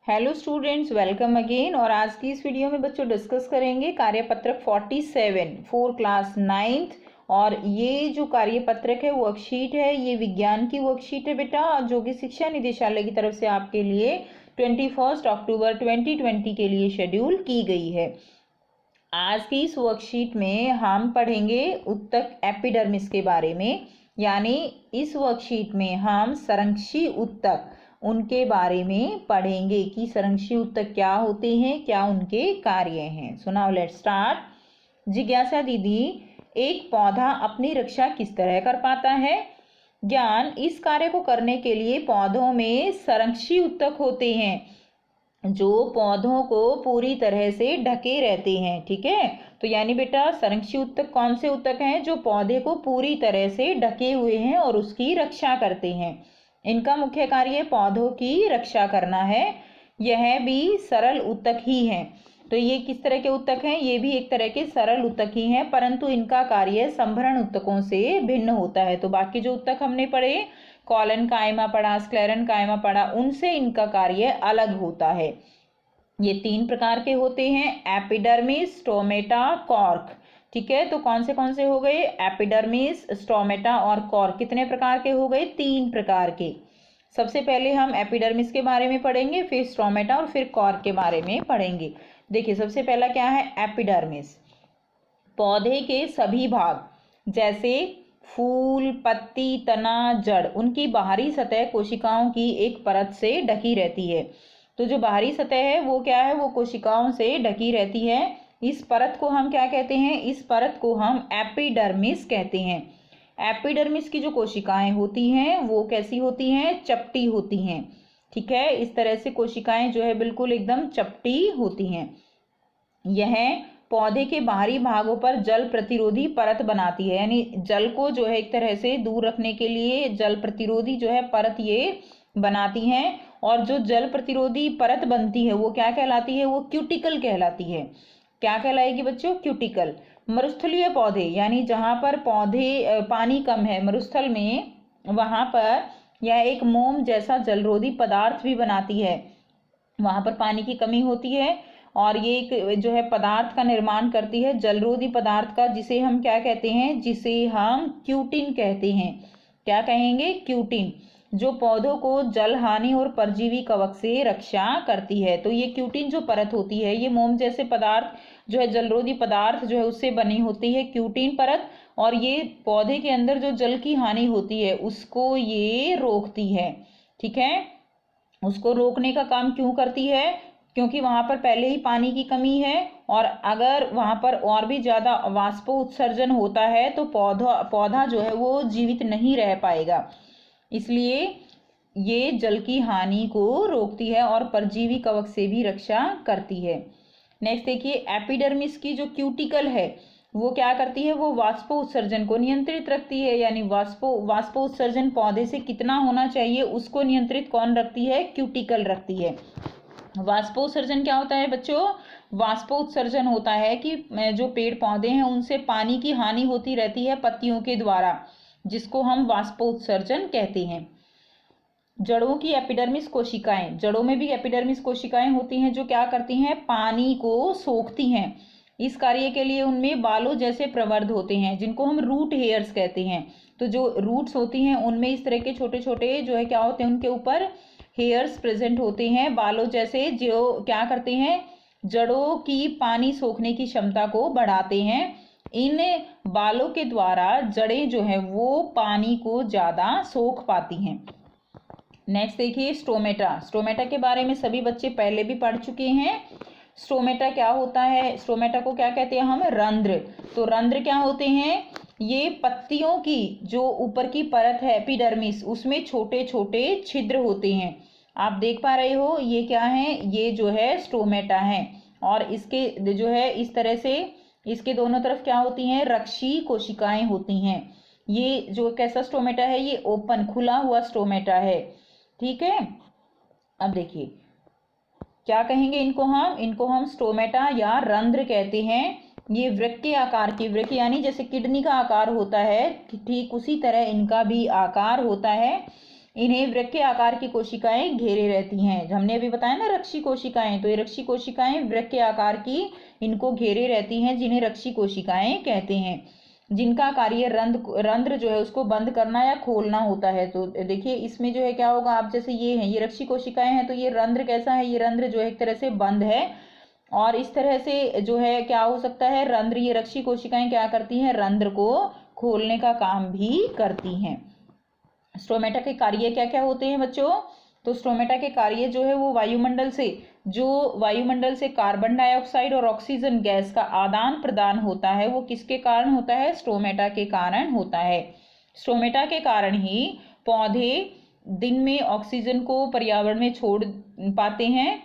Hello students, welcome again. और आज की इस वीडियो में बच्चों डिस्कस करेंगे कार्यपत्रक 47 फॉर क्लास 9th। और ये जो कार्यपत्रक है वर्कशीट है, ये विज्ञान की वर्कशीट है बेटा, जो कि शिक्षा निदेशालय की तरफ से आपके लिए 21 अक्टूबर 2020 के लिए शेड्यूल की गई है। आज की इस वर्कशीट में हम पढ़ेंगे उत्तक एपिडर्मिस के बारे में, यानी इस वर्कशीट में हम संरक्षी उत्तक उनके बारे में पढ़ेंगे कि संरक्षी उत्तक क्या होते हैं, क्या उनके कार्य हैं। So now let's start. जिज्ञासा दीदी, एक पौधा अपनी रक्षा किस तरह कर पाता है? ज्ञान, इस कार्य को करने के लिए पौधों में संरक्षी उत्तक होते हैं जो पौधों को पूरी तरह से ढके रहते हैं। ठीक है, तो यानी बेटा संरक्षी उत्तक कौन से उत्तक हैं? जो पौधे को पूरी तरह से ढके हुए हैं और उसकी रक्षा करते हैं। इनका मुख्य कार्य पौधों की रक्षा करना है। यह भी सरल उत्तक ही हैं। तो ये किस तरह के उत्तक हैं? ये भी एक तरह के सरल उत्तक ही हैं, परंतु इनका कार्य संभरण उत्तकों से भिन्न होता है। तो बाकी जो उत्तक हमने पढ़े, कॉलन कायमा पढ़ा, स्क्लेरन कायमा पढ़ा, उनसे इनका कार्य अलग होता है। ये 3 प्रकार के होते हैं, एपिडर्मिस, स्टोमेटा, कॉर्क। ठीक है, तो कौन से हो गए? एपिडर्मिस, स्टोमेटा और कॉर्क। कितने प्रकार के हो गए? 3 प्रकार के। सबसे पहले हम एपिडर्मिस के बारे में पढ़ेंगे, फिर स्टोमेटा और फिर कॉर्क के बारे में पढ़ेंगे। देखिए, सबसे पहला क्या है? एपिडर्मिस। पौधे के सभी भाग जैसे फूल, पत्ती, तना, जड़, उनकी बाहरी सतह कोशिकाओं की एक परत से ढकी रहती है। तो जो बाहरी सतह है वो क्या है? वो कोशिकाओं से ढकी रहती है। इस परत को हम क्या कहते हैं? इस परत को हम एपिडर्मिस कहते हैं। एपिडर्मिस की जो कोशिकाएं होती हैं वो कैसी होती हैं? चपटी होती हैं। ठीक है, इस तरह से कोशिकाएं जो है बिल्कुल एकदम चपटी होती हैं। यह पौधे के बाहरी भागों पर जल प्रतिरोधी परत बनाती है, यानी जल को जो है एक तरह से दूर रखने के लिए जल प्रतिरोधी जो है परत ये बनाती हैं। और जो जल प्रतिरोधी परत बनती है वो क्या कहलाती है? वो क्यूटिकल कहलाती है। क्या कहलाएगी बच्चों? क्यूटिकल। मरुस्थलीय पौधे, यानी जहाँ पर पौधे पानी कम है मरुस्थल में, वहाँ पर यह एक मोम जैसा जलरोधी पदार्थ भी बनाती है। वहाँ पर पानी की कमी होती है और ये एक जो है पदार्थ का निर्माण करती है, जलरोधी पदार्थ का, जिसे हम क्या कहते हैं? जिसे हम क्यूटिन कहते हैं। क्या कहेंगे? क्यूटिन, जो पौधों को जल हानि और परजीवी कवक से रक्षा करती है। तो ये क्यूटिन जो परत होती है, ये मोम जैसे पदार्थ जो है, जलरोधी पदार्थ जो है उससे बनी होती है क्यूटिन परत। और ये पौधे के अंदर जो जल की हानि होती है उसको ये रोकती है। ठीक है, उसको रोकने का काम क्यों करती है? क्योंकि वहां पर पहले ही पानी की कमी है और अगर वहां पर और भी ज्यादा वाष्पो उत्सर्जन होता है तो पौधा जो है वो जीवित नहीं रह पाएगा। इसलिए ये जल की हानि को रोकती है और परजीवी कवक से भी रक्षा करती है। नेक्स्ट देखिए, एपिडर्मिस की जो क्यूटिकल है वो क्या करती है? वो वाष्पो उत्सर्जन को नियंत्रित रखती है। यानी वाष्पो उत्सर्जन पौधे से कितना होना चाहिए उसको नियंत्रित कौन रखती है? क्यूटिकल रखती है। वाष्पोत्सर्जन क्या होता है बच्चों? वाष्पोत्सर्जन होता है कि जो पेड़ पौधे हैं उनसे पानी की हानि होती रहती है पत्तियों के द्वारा, जिसको हम वाष्पोत्सर्जन कहते हैं। जड़ों की एपिडर्मिस कोशिकाएं, जड़ों में भी एपिडर्मिस कोशिकाएं होती हैं जो क्या करती हैं? पानी को सोखती हैं। इस कार्य के लिए उनमें बालों जैसे प्रवर्ध होते हैं जिनको हम रूट हेयर्स कहते हैं। तो जो रूट्स होती हैं उनमें इस तरह के छोटे छोटे जो है क्या होते हैं? उनके ऊपर हेयर्स प्रेजेंट होते हैं बालों जैसे, जो क्या करते हैं? जड़ों की पानी सोखने की क्षमता को बढ़ाते हैं। इन बालों के द्वारा जड़ें जो है वो पानी को ज्यादा सोख पाती हैं। नेक्स्ट देखिए, स्टोमेटा। स्टोमेटा के बारे में सभी बच्चे पहले भी पढ़ चुके हैं। स्टोमेटा क्या होता है? स्टोमेटा को क्या कहते हैं हम? रंध्र। तो रंध्र क्या होते हैं? ये पत्तियों की जो ऊपर की परत है एपिडर्मिस, उसमें छोटे छोटे छिद्र होते हैं। आप देख पा रहे हो ये क्या है? ये जो है स्टोमेटा है। और इसके जो है इस तरह से इसके दोनों तरफ क्या होती हैं? रक्षी कोशिकाएं होती हैं। ये जो कैसा स्टोमेटा है? ये ओपन, खुला हुआ स्टोमेटा है। ठीक है, अब देखिए क्या कहेंगे इनको हम स्टोमेटा या रंध्र कहते हैं। ये वृक्क के आकार की, वृक्क यानी जैसे किडनी का आकार होता है, ठीक उसी तरह इनका भी आकार होता है। इन्हें वृक्क आकार की कोशिकाएं घेरे रहती हैं। हमने अभी बताया ना रक्षी कोशिकाएं, तो ये रक्षी कोशिकाएं वृक्क आकार की इनको घेरे रहती हैं, जिन्हें रक्षी कोशिकाएं कहते हैं, जिनका कार्य रंध्र जो है उसको बंद करना या खोलना होता है। तो देखिए इसमें जो है क्या होगा, आप जैसे ये हैं, ये रक्षी कोशिकाएं हैं, तो ये रंध्र कैसा है, ये रंध्र जो है एक तरह से बंद है, और इस तरह से जो है क्या हो सकता है, रंध्र, ये रक्षी कोशिकाएं क्या करती हैं, रंध्र को खोलने का काम भी करती हैं। स्ट्रोमेटा के कार्य क्या क्या होते हैं बच्चों? तो स्ट्रोमेटा के कार्य जो है वो वायुमंडल से कार्बन डाइऑक्साइड और ऑक्सीजन गैस का आदान प्रदान होता है, वो किसके कारण होता है? स्ट्रोमेटा के कारण होता है। स्ट्रोमेटा के कारण ही पौधे दिन में ऑक्सीजन को पर्यावरण में छोड़ पाते हैं,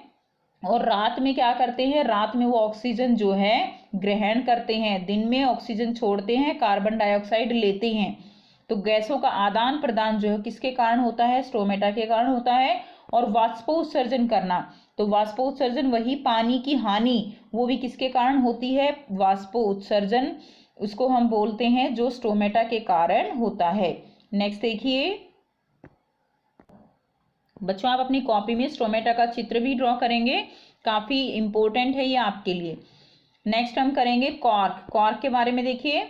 और रात में क्या करते हैं, रात में वो ऑक्सीजन जो है ग्रहण करते हैं। दिन में ऑक्सीजन छोड़ते हैं, कार्बन डाइऑक्साइड लेते हैं। तो गैसों का आदान प्रदान जो है किसके कारण होता है? स्ट्रोमेटा के कारण होता है। और वाष्पोत्सर्जन करना, तो वाष्पोत्सर्जन वही पानी की हानि, वो भी किसके कारण होती है? वाष्पोत्सर्जन, उसको हम बोलते हैं जो स्ट्रोमेटा के कारण होता है। नेक्स्ट देखिए बच्चों, आप अपनी कॉपी में स्ट्रोमेटा का चित्र भी ड्रॉ करेंगे, काफी इंपॉर्टेंट है ये आपके लिए। नेक्स्ट हम करेंगे कॉर्क। कॉर्क के बारे में देखिए,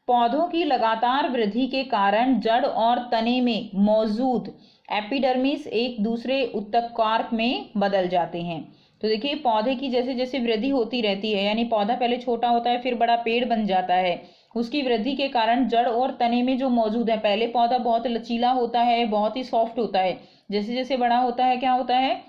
पौधों की लगातार वृद्धि के कारण जड़ और तने में मौजूद एपिडर्मिस एक दूसरे उत्तक कॉर्क में बदल जाते हैं। तो देखिए पौधे की जैसे जैसे वृद्धि होती रहती है, यानी पौधा पहले छोटा होता है फिर बड़ा पेड़ बन जाता है, उसकी वृद्धि के कारण जड़ और तने में जो मौजूद है, पहले पौधा बहुत लचीला होता है, बहुत ही सॉफ्ट होता है, जैसे जैसे बड़ा होता है क्या होता है,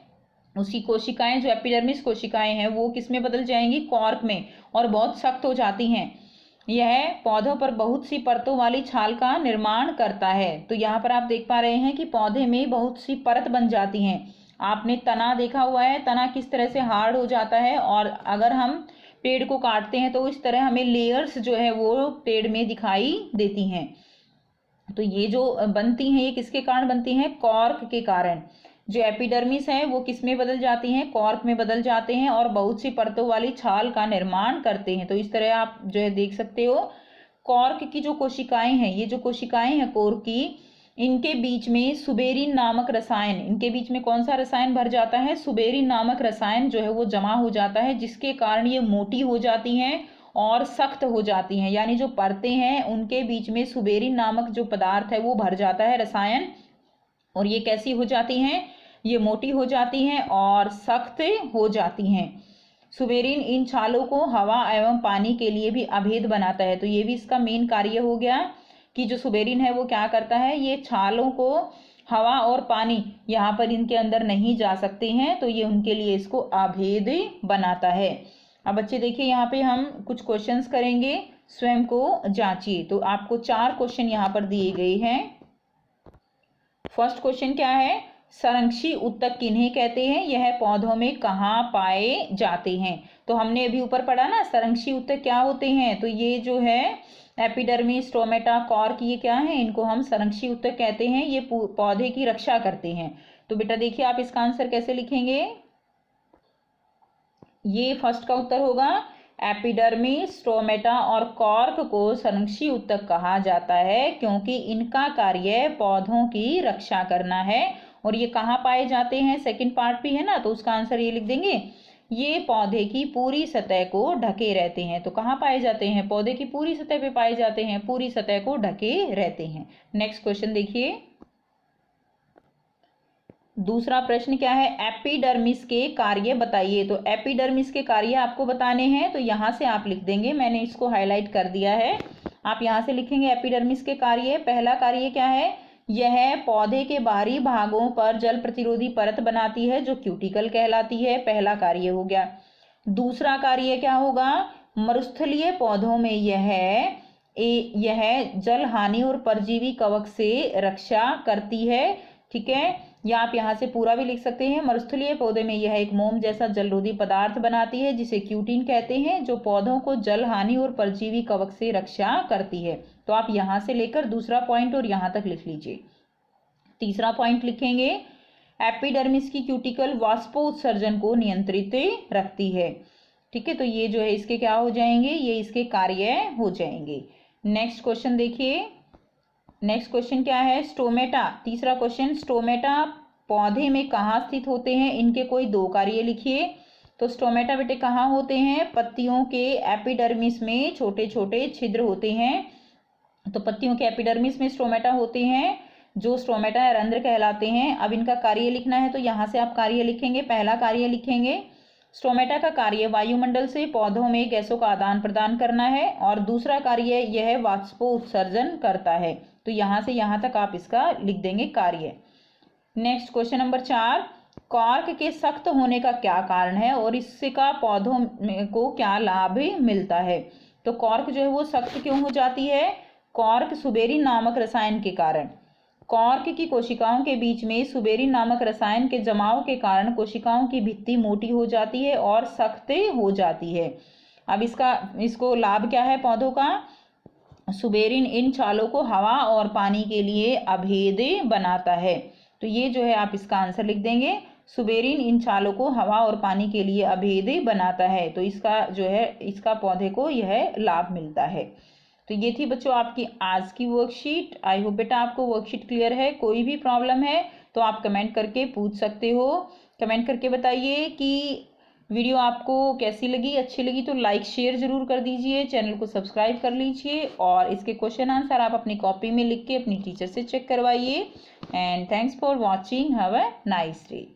उसकी कोशिकाएं जो एपिडर्मिस कोशिकाएं हैं वो किस में बदल जाएंगी? कॉर्क में, और बहुत सख्त हो जाती हैं। यह पौधों पर बहुत सी परतों वाली छाल का निर्माण करता है। तो यहाँ पर आप देख पा रहे हैं कि पौधे में बहुत सी परत बन जाती हैं। आपने तना देखा हुआ है, तना किस तरह से हार्ड हो जाता है, और अगर हम पेड़ को काटते हैं तो इस तरह हमें लेयर्स जो है वो पेड़ में दिखाई देती हैं। तो ये जो बनती हैं ये किसके कारण बनती हैं? कॉर्क के कारण। जो एपिडर्मिस है वो किस में बदल जाती हैं? कॉर्क में बदल जाते हैं, और बहुत सी परतों वाली छाल का निर्माण करते हैं। तो इस तरह आप जो है देख सकते हो, कॉर्क की जो कोशिकाएं हैं, ये जो कोशिकाएं हैं कॉर्क की, इनके बीच में सुबेरिन नामक रसायन, इनके बीच में कौन सा रसायन भर जाता है? सुबेरिन नामक रसायन जो है वो जमा हो जाता है, जिसके कारण ये मोटी हो जाती हैं और सख्त हो जाती हैं। यानी जो परतें हैं उनके बीच में सुबेरिन नामक जो पदार्थ है वो भर जाता है रसायन, और ये कैसी हो जाती हैं? ये मोटी हो जाती हैं और सख्त हो जाती हैं। सुबेरिन इन छालों को हवा एवं पानी के लिए भी अभेद बनाता है। तो ये भी इसका मेन कार्य हो गया कि जो सुबेरिन है वो क्या करता है, ये छालों को हवा और पानी यहाँ पर इनके अंदर नहीं जा सकते हैं, तो ये उनके लिए इसको अभेद बनाता है। अब बच्चे देखिए यहाँ पे हम कुछ क्वेश्चंस करेंगे, स्वयं को जांचिए। तो आपको 4 क्वेश्चन यहाँ पर दिए गए हैं। फर्स्ट क्वेश्चन क्या है? संरक्षी उत्तक किन्हें कहते हैं? यह पौधों में कहाँ पाए जाते हैं? तो हमने अभी ऊपर पढ़ा ना, संरक्षी उत्तक क्या होते हैं? तो ये जो है एपिडर्मिस, स्ट्रोमेटा, कॉर्क, ये क्या है? इनको हम संरक्षी उत्तक कहते हैं। ये पौधे की रक्षा करते हैं। तो बेटा देखिए आप इसका आंसर कैसे लिखेंगे? ये फर्स्ट का उत्तर होगा, एपिडर्मिस, स्ट्रोमेटा और कॉर्क को संरक्षी उत्तक कहा जाता है, क्योंकि इनका कार्य पौधों की रक्षा करना है। और ये कहाँ पाए जाते हैं? सेकंड पार्ट भी है ना, तो उसका आंसर ये लिख देंगे, ये पौधे की पूरी सतह को ढके रहते हैं। तो कहाँ पाए जाते हैं? पौधे की पूरी सतह पे पाए जाते हैं, पूरी सतह को ढके रहते हैं। नेक्स्ट क्वेश्चन देखिए, दूसरा प्रश्न क्या है? एपिडर्मिस के कार्य बताइए। तो एपिडर्मिस के कार्य आपको बताने हैं, तो यहाँ से आप लिख देंगे, मैंने इसको हाईलाइट कर दिया है, आप यहाँ से लिखेंगे एपिडर्मिस के कार्य। पहला कार्य क्या है? यह पौधे के बाहरी भागों पर जल प्रतिरोधी परत बनाती है, जो क्यूटिकल कहलाती है, पहला कार्य हो गया। दूसरा कार्य क्या होगा? मरुस्थलीय पौधों में यह जल हानि और परजीवी कवक से रक्षा करती है। ठीक है, या आप यहाँ से पूरा भी लिख सकते हैं, मरुस्थलीय पौधे में यह एक मोम जैसा जलरोधी पदार्थ बनाती है, जिसे क्यूटिन कहते हैं, जो पौधों को जल हानि और परजीवी कवक से रक्षा करती है। तो आप यहाँ से लेकर दूसरा पॉइंट और यहाँ तक लिख लीजिए। तीसरा पॉइंट लिखेंगे, एपिडर्मिस की क्यूटिकल वाष्पोत्सर्जन को नियंत्रित रखती है। ठीक है, तो ये जो है इसके क्या हो जाएंगे? ये इसके कार्य हो जाएंगे। नेक्स्ट क्वेश्चन देखिए, नेक्स्ट क्वेश्चन क्या है, स्टोमेटा। तीसरा क्वेश्चन, स्टोमेटा पौधे में कहाँ स्थित होते हैं, इनके कोई दो कार्य लिखिए। तो स्टोमेटा बेटे कहाँ होते हैं, पत्तियों के एपिडर्मिस में छोटे छोटे छिद्र होते हैं। तो पत्तियों के एपिडर्मिस में स्टोमेटा होते हैं, जो स्टोमेटा या रंध्र कहलाते हैं। अब इनका कार्य लिखना है, तो यहाँ से आप कार्य लिखेंगे। पहला कार्य लिखेंगे, स्टोमेटा का कार्य वायुमंडल से पौधों में गैसों का आदान प्रदान करना है, और दूसरा कार्य यह वाष्पोत्सर्जन करता है। तो यहाँ से यहाँ तक आप इसका लिख देंगे कार्य। नेक्स्ट क्वेश्चन नंबर 4, कॉर्क के सख्त होने का क्या कारण है और इसका पौधों को क्या लाभ मिलता है। तो कॉर्क जो है वो सख्त क्यों हो जाती है, कॉर्क सुबेरिन नामक रसायन के कारण। कॉर्क की कोशिकाओं के बीच में सुबेरिन नामक रसायन के जमाव के कारण कोशिकाओं की भित्ति मोटी हो जाती है और सख्त हो जाती है। अब इसको लाभ क्या है पौधों का, सुबेरिन इन छालों को हवा और पानी के लिए अभेद बनाता है। तो ये जो है आप इसका आंसर लिख देंगे, सुबेरिन इन छालों को हवा और पानी के लिए अभेद बनाता है। तो इसका जो है इसका पौधे को यह लाभ मिलता है। तो ये थी बच्चों आपकी आज की वर्कशीट। आई होप बेटा आपको वर्कशीट क्लियर है। कोई भी प्रॉब्लम है तो आप कमेंट करके पूछ सकते हो। कमेंट करके बताइए कि वीडियो आपको कैसी लगी, अच्छी लगी तो लाइक शेयर जरूर कर दीजिए, चैनल को सब्सक्राइब कर लीजिए, और इसके क्वेश्चन आंसर आप अपनी कॉपी में लिख के अपनी टीचर से चेक करवाइए। And thanks for watching, have a nice day.